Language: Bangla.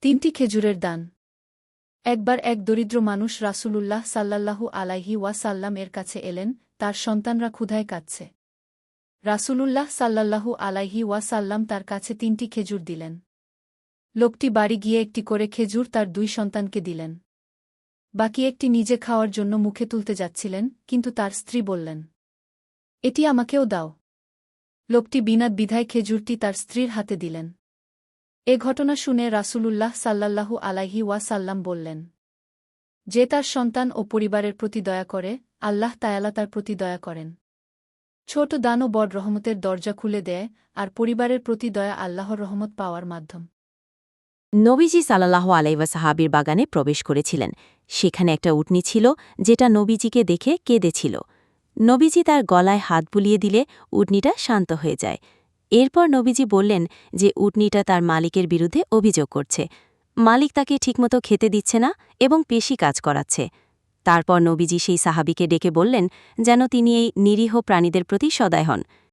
3টি খেজুরের দান। একবার এক দরিদ্র মানুষ রাসূলুল্লাহ সাল্লাল্লাহু আলাইহি ওয়াসাল্লাম এর কাছে এলেন, তার সন্তানরা ক্ষুধায় কাঁদছে। রাসূলুল্লাহ সাল্লাল্লাহু আলাইহি ওয়াসাল্লাম তার কাছে 3টি খেজুর দিলেন। লোকটি বাড়ি গিয়ে একটি করে খেজুর তার 2 সন্তানকে দিলেন। বাকি একটি নিজে খাওয়ার জন্য মুখে তুলতে যাচ্ছিলেন, কিন্তু তার স্ত্রী বললেন, এটি আমাকেও দাও। লোকটি বিনা দ্বিধায় খেজুরটি তার স্ত্রীর হাতে দিলেন। এ ঘটনা শুনে রাসূলুল্লাহ সাল্লাল্লাহু আলাইহি ওয়াসাল্লাম বললেন, যে তার সন্তান ও পরিবারের প্রতি দয়া করে, আল্লাহ তায়ালা তার প্রতি দয়া করেন। ছোট দান ও বড় রহমতের দরজা খুলে দেয়, আর পরিবারের প্রতি দয়া আল্লাহর রহমত পাওয়ার মাধ্যম। নবীজি সাল্লাল্লাহু আলাইহি ওয়াসাল্লামের বাগানে প্রবেশ করেছিলেন। সেখানে একটা উটনী ছিল, যেটা নবীজিকে দেখে কেঁদেছিল। নবীজি তার গলায় হাত বুলিয়ে দিলে উটনীটা শান্ত হয়ে যায়। এরপর নবীজি বললেন যে উটনীটা তার মালিকের বিরুদ্ধে অভিযোগ করছে। মালিক তাকে ঠিকমতো খেতে দিচ্ছে না এবং পেশি কাজ করাচ্ছে। তারপর নবীজি সেই সাহাবীকে ডেকে বললেন যেন তিনি এই নিরীহ প্রাণীদের প্রতি সদয় হন।